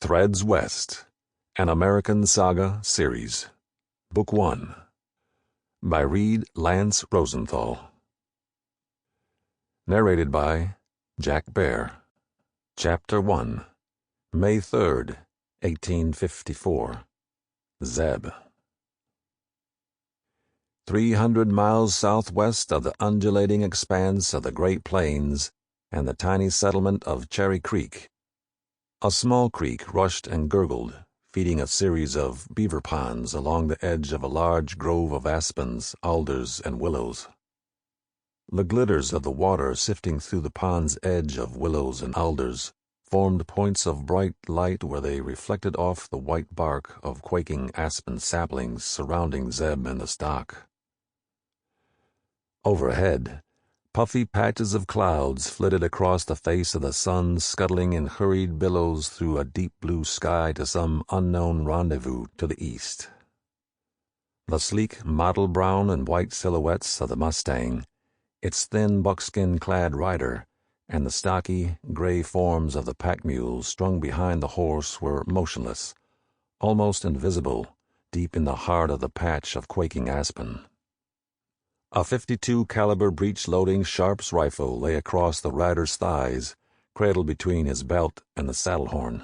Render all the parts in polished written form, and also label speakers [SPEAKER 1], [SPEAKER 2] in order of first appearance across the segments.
[SPEAKER 1] Threads West, an American Saga series. Book 1. By Reid Lance Rosenthal. Narrated by Jack Bair. Chapter 1. May 3rd, 1854. Zeb. 300 miles southwest of the undulating expanse of the Great Plains and the tiny settlement of Cherry Creek, a small creek rushed and gurgled, feeding a series of beaver ponds along the edge of a large grove of aspens, alders, and willows. The glitters of the water sifting through the pond's edge of willows and alders formed points of bright light where they reflected off the white bark of quaking aspen saplings surrounding Zeb and the stock. Overhead, puffy patches of clouds flitted across the face of the sun, scuttling in hurried billows through a deep blue sky to some unknown rendezvous to the east. The sleek mottled brown and white silhouettes of the mustang, its thin buckskin-clad rider, and the stocky, gray forms of the pack mules strung behind the horse were motionless, almost invisible, deep in the heart of the patch of quaking aspen. A .52 caliber breech-loading Sharps rifle lay across the rider's thighs, cradled between his belt and the saddle horn.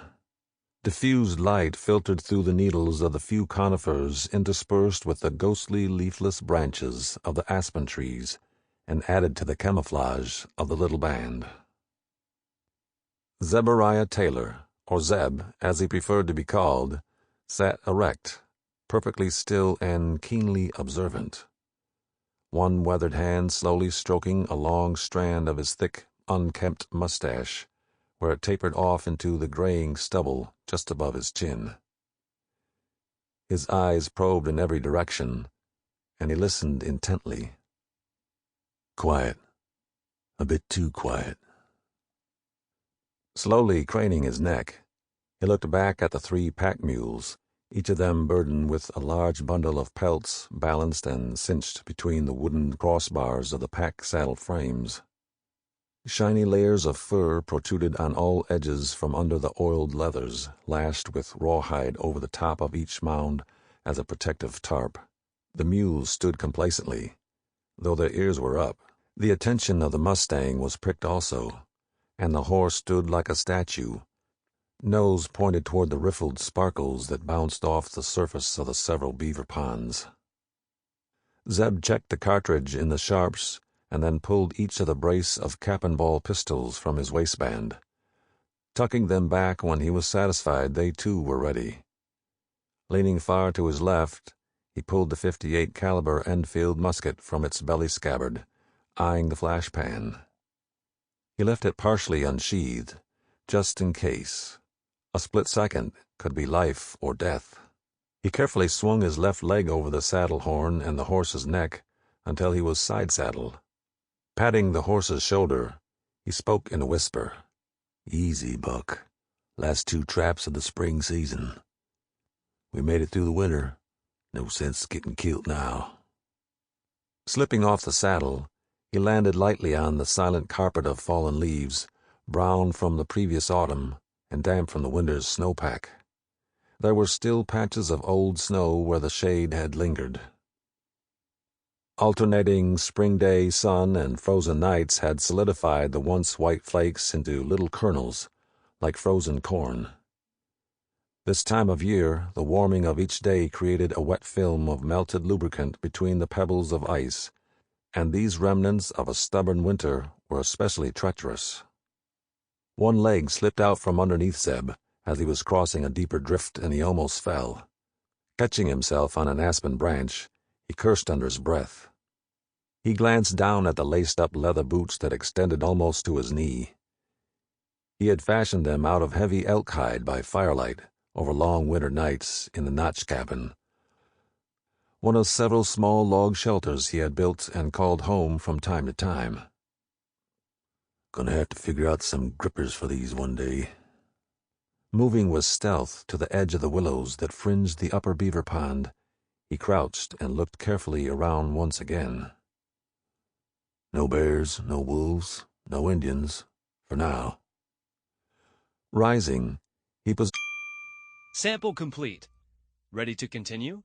[SPEAKER 1] Diffused light filtered through the needles of the few conifers interspersed with the ghostly leafless branches of the aspen trees, and added to the camouflage of the little band. Zebariah Taylor, or Zeb, as he preferred to be called, sat erect, perfectly still and keenly observant. One weathered hand slowly stroking a long strand of his thick, unkempt mustache, where it tapered off into the graying stubble just above his chin. His eyes probed in every direction, and he listened intently. Quiet. A bit too quiet. Slowly craning his neck, he looked back at the 3 pack mules, each of them burdened with a large bundle of pelts balanced and cinched between the wooden crossbars of the pack saddle frames. Shiny layers of fur protruded on all edges from under the oiled leathers, lashed with rawhide over the top of each mound as a protective tarp. The mules stood complacently, though their ears were up. The attention of the mustang was pricked also, and the horse stood like a statue, nose pointed toward the riffled sparkles that bounced off the surface of the several beaver ponds. Zeb checked the cartridge in the Sharps and then pulled each of the brace of cap-and-ball pistols from his waistband. Tucking them back when he was satisfied they too were ready. Leaning far to his left, he pulled the .58 caliber Enfield musket from its belly scabbard, eyeing the flash pan. He left it partially unsheathed, just in case. A split second could be life or death. He carefully swung his left leg over the saddle horn and the horse's neck until he was side-saddled. Patting the horse's shoulder, he spoke in a whisper. "Easy, Buck. Last 2 traps of the spring season. We made it through the winter. No sense getting killed now." Slipping off the saddle, he landed lightly on the silent carpet of fallen leaves, brown from the previous autumn and damp from the winter's snowpack. There were still patches of old snow where the shade had lingered. Alternating spring-day sun and frozen nights had solidified the once white flakes into little kernels, like frozen corn. This time of year, the warming of each day created a wet film of melted lubricant between the pebbles of ice, and these remnants of a stubborn winter were especially treacherous. One leg slipped out from underneath Zeb as he was crossing a deeper drift, and he almost fell. Catching himself on an aspen branch, he cursed under his breath. He glanced down at the laced-up leather boots that extended almost to his knee. He had fashioned them out of heavy elk hide by firelight over long winter nights in the Notch cabin, one of several small log shelters he had built and called home from time to time. "Gonna have to figure out some grippers for these one day." Moving with stealth to the edge of the willows that fringed the upper beaver pond, he crouched and looked carefully around once again. No bears, no wolves, no Indians, for now. Rising, he
[SPEAKER 2] Sample complete. Ready to continue?